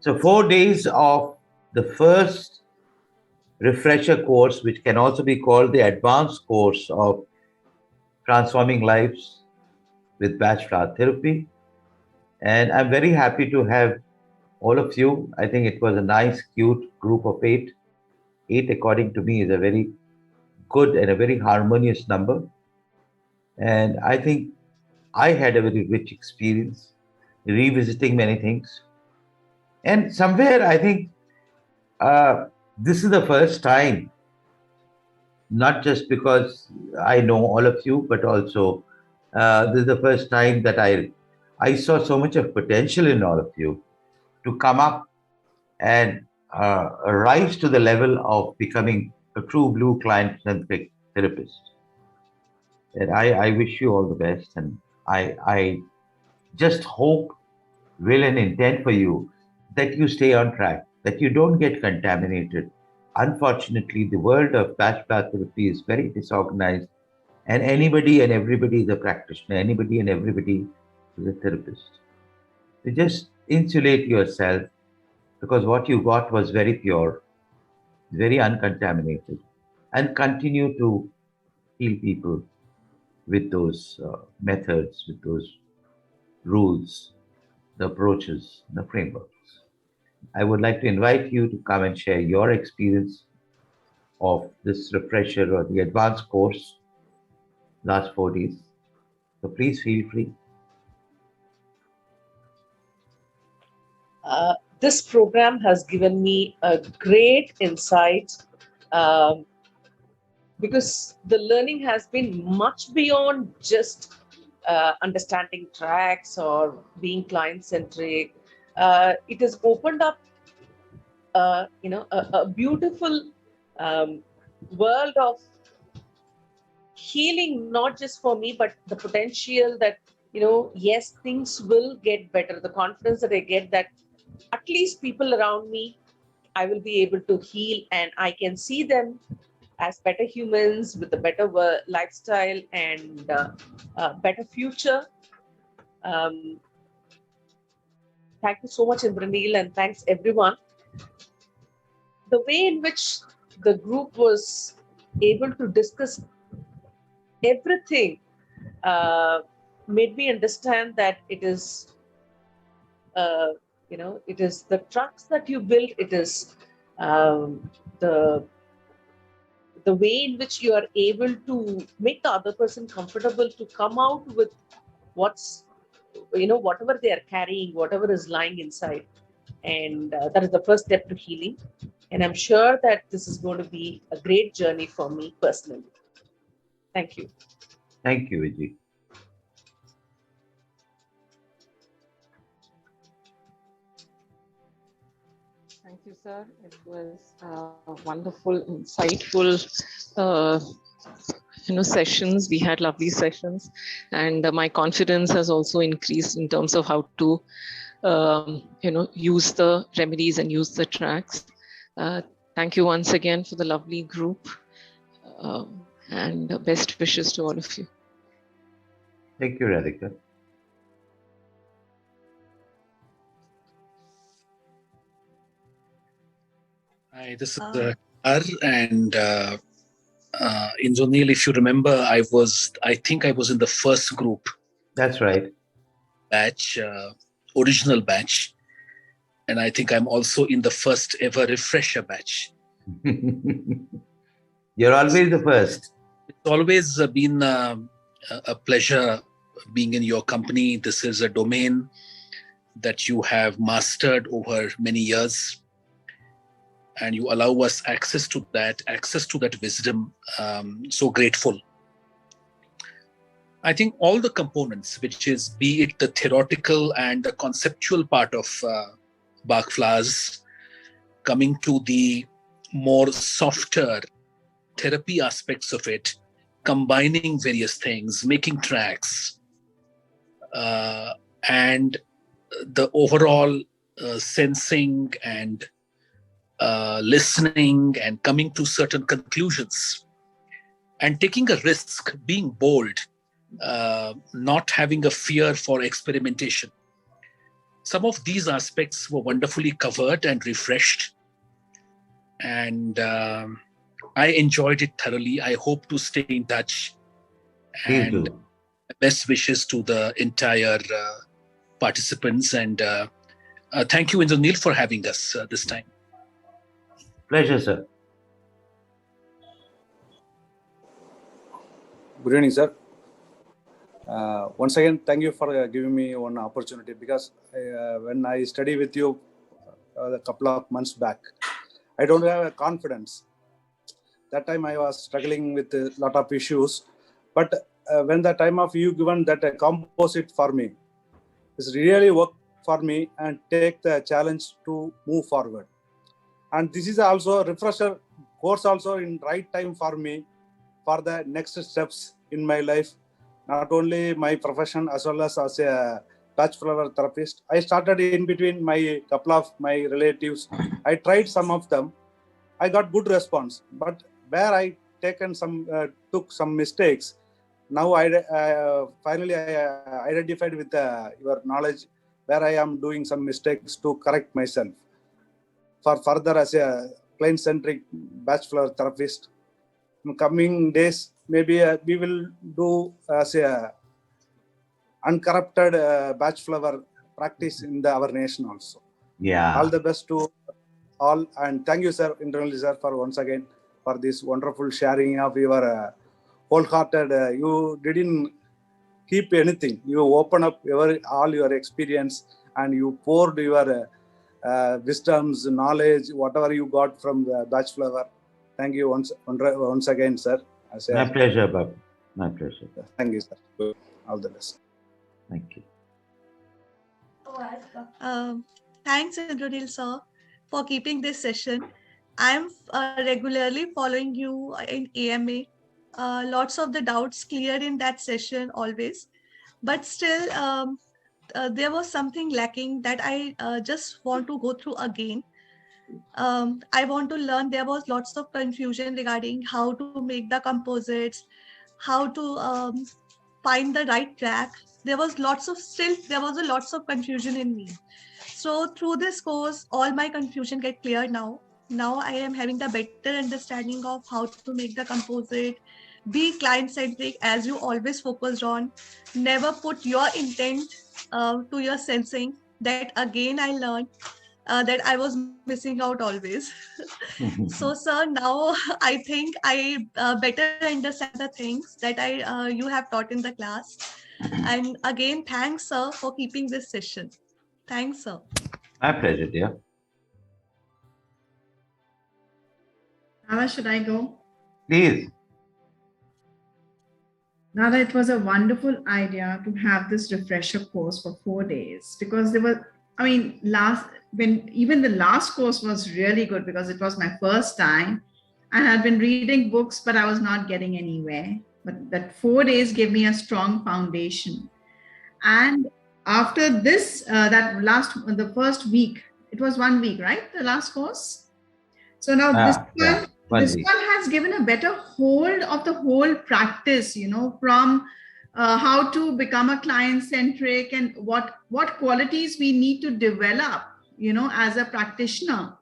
So 4 days of the first refresher course, which can also be called the advanced course of transforming lives with Batch Flower Therapy. And I'm very happy to have all of you. I think it was a nice, cute group of eight. Eight, according to me, is a very good and a very harmonious number. And I think I had a very rich experience revisiting many things. And somewhere I think uh, this is the first time, not just because I know all of you, but also this is the first time that I saw so much of potential in all of you to come up and rise to the level of becoming a true blue client centric therapist. And I wish you all the best. And I just hope, will, and intend for you that you stay on track, that you don't get contaminated. Unfortunately, the world of batch bath therapy is very disorganized, and anybody and everybody is a practitioner, anybody and everybody is a therapist. You just insulate yourself because what you got was very pure, very uncontaminated, and continue to heal people with those methods, with those rules, the approaches, the frameworks. I would like to invite you to come and share your experience of this refresher or the advanced course last 4 days. So please feel free. This program has given me a great insight, um, because the learning has been much beyond just understanding tracks or being client centric. It has opened up, a beautiful um, world of healing, not just for me, but the potential that, yes, things will get better. The confidence that I get that at least people around me, I will be able to heal and I can see them as better humans with a better lifestyle and better future. Um, Thank you so much, Indraneel, and thanks everyone. The way in which the group was able to discuss everything made me understand that it is, uh, it is the trucks that you build, it is the way in which you are able to make the other person comfortable to come out with what's, whatever they are carrying, whatever is lying inside. And that is the first step to healing. And I'm sure that this is going to be a great journey for me personally. Thank you. Thank you, Vijay. Thank you, sir. It was wonderful, insightful, uh, sessions. We had lovely sessions, and my confidence has also increased in terms of how to, use the remedies and use the tracks. Thank you once again for the lovely group, and best wishes to all of you. Thank you, Radhika. Hi, this is Ar, and Indraneel, if you remember, I think I was in the first group. That's right. Batch, original batch. And I think I'm also in the first ever refresher batch. You're always the first. It's always been a pleasure being in your company. This is a domain that you have mastered over many years. And you allow us access to that wisdom. So grateful. I think all the components, which is be it the theoretical and the conceptual part of Bach flowers, coming to the more softer therapy aspects of it, combining various things, making tracks, and the overall sensing and listening and coming to certain conclusions and taking a risk, being bold, not having a fear for experimentation. some of these aspects were wonderfully covered and refreshed. And I enjoyed it thoroughly. I hope to stay in touch. Please And do. best wishes to the entire participants. And thank you, Indranil, for having us this time. Pleasure, sir. Good evening, sir. Once again, thank you for giving me one opportunity, because when I study with you a couple of months back, I don't have a confidence. That time I was struggling with a lot of issues, but when the time of you given that composite for me, it's really worked for me and take the challenge to move forward. And this is also a refresher course also in right time for me for the next steps in my life, not only my profession as well as a touch flower therapist. I started in between my couple of my relatives. I tried some of them. I got good response, but where I took some mistakes. Now I finally identified with your knowledge where I am doing some mistakes to correct myself. For further as a client-centric batch flower therapist, in coming days, maybe we will do as a uncorrupted batch flower practice in our nation also. Yeah. All the best to all, and thank you, sir, Indranil sir, for once again for this wonderful sharing of your wholehearted. You didn't keep anything. You open up all your experience and you poured your wisdoms, knowledge, whatever you got from the batch flower. Thank you once again, sir. My pleasure, Babu. My pleasure. Thank you, sir. All the best. Thank you. Thanks, Indranil sir, for keeping this session. I'm regularly following you in AMA. Lots of the doubts cleared in that session always, but still there was something lacking that I just want to go through again. I want to learn. There was lots of confusion regarding how to make the composites, how to find the right track. There was lots of confusion in me. So through this course, all my confusion get cleared now. Now I am having the better understanding of how to make the composite, be client-centric as you always focused on, never put your intent to your sensing. That again I learned that I was missing out always. So sir, now I think I better understand the things that you have taught in the class. And again, thanks sir for keeping this session. Thanks sir. My pleasure, dear. Nada, should I go? Please. Nada, it was a wonderful idea to have this refresher course for 4 days, because there were, even the last course was really good because it was my first time. I had been reading books, but I was not getting anywhere. But that 4 days gave me a strong foundation. And after this, the first week, it was 1 week, right? The last course. So now this one has given a better hold of the whole practice, from how to become a client-centric and what qualities we need to develop, as a practitioner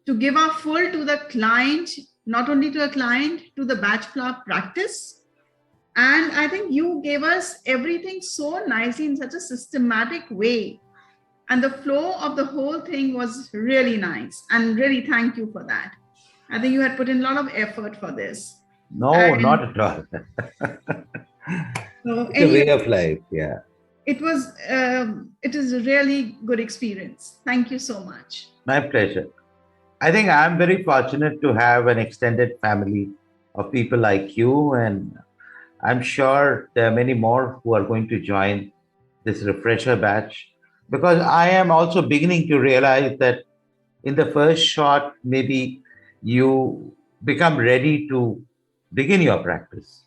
to give our full to the client, not only to the client, to the batch flower practice. And I think you gave us everything so nicely in such a systematic way. And the flow of the whole thing was really nice. And really thank you for that. I think you had put in a lot of effort for this. No, not at all. So it's a way of life, yeah. It is a really good experience. Thank you so much. My pleasure. I think I'm very fortunate to have an extended family of people like you, and I'm sure there are many more who are going to join this refresher batch, because I am also beginning to realize that in the first shot, maybe you become ready to begin your practice,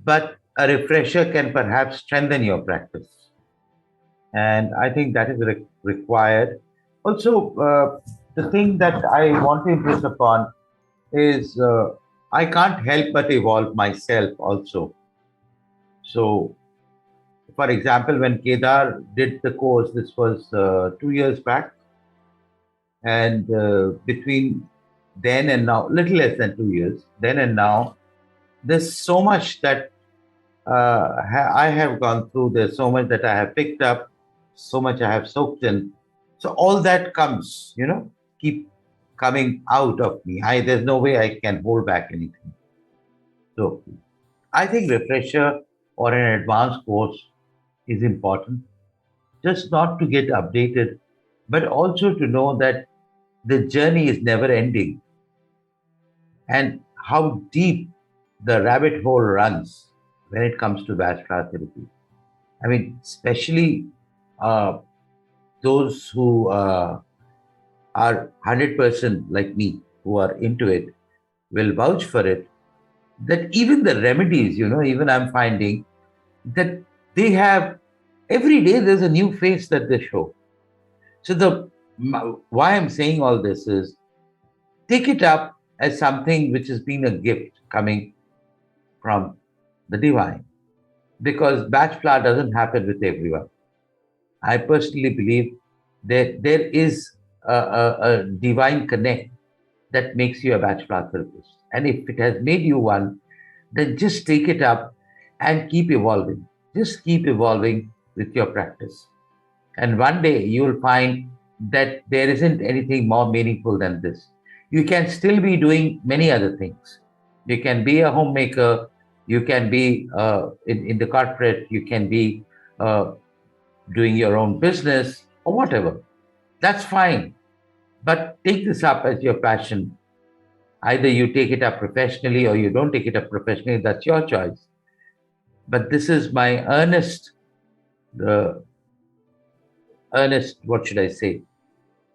but a refresher can perhaps strengthen your practice. And I think that is required. Also, the thing that I want to impress upon is I can't help but evolve myself also. So For example, when Kedar did the course, this was 2 years back, and between then and now, little less than 2 years, then and now, there's so much that I have gone through. There's so much that I have picked up, so much I have soaked in. So all that comes, keep coming out of me. There's no way I can hold back anything. So I think refresher or an advanced course is important, just not to get updated, but also to know that the journey is never ending and how deep the rabbit hole runs when it comes to Bach flower therapy. I mean, especially those who are 100% like me, who are into it, will vouch for it, that even the remedies, even I'm finding that they have, every day there's a new face that they show. So why I'm saying all this is, take it up as something which has been a gift coming from the divine, because Bach flower doesn't happen with everyone. I personally believe that there is a divine connect that makes you a Bach flower therapist. And if it has made you one, then just take it up and keep evolving. Just keep evolving with your practice. And one day you'll find that there isn't anything more meaningful than this. You can still be doing many other things. You can be a homemaker, you can be in the corporate, you can be doing your own business or whatever. That's fine. But take this up as your passion. Either you take it up professionally or you don't take it up professionally, that's your choice. But this is my earnest, what should I say,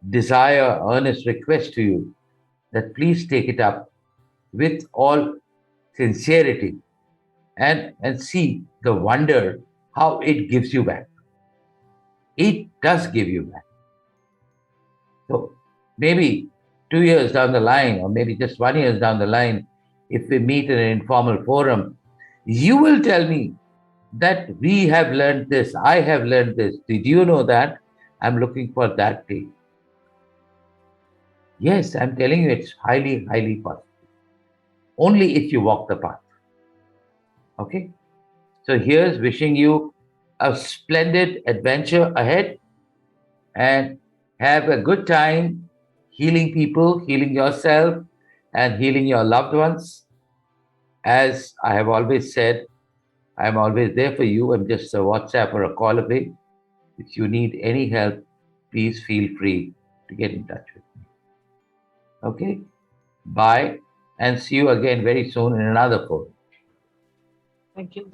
desire, earnest request to you that please take it up with all sincerity and see the wonder how it gives you back. It does give you back. So maybe 2 years down the line, or maybe just 1 year down the line, if we meet in an informal forum, you will tell me that we have learned this, I have learned this. Did you know that? I'm looking for that day. Yes, I'm telling you, it's highly, highly possible. Only if you walk the path. Okay? So here's wishing you a splendid adventure ahead, and have a good time healing people, healing yourself, and healing your loved ones. As I have always said, I'm always there for you. I'm just a WhatsApp or a call away. If you need any help, please feel free to get in touch with me. Okay? Bye, and see you again very soon in another forum. Thank you.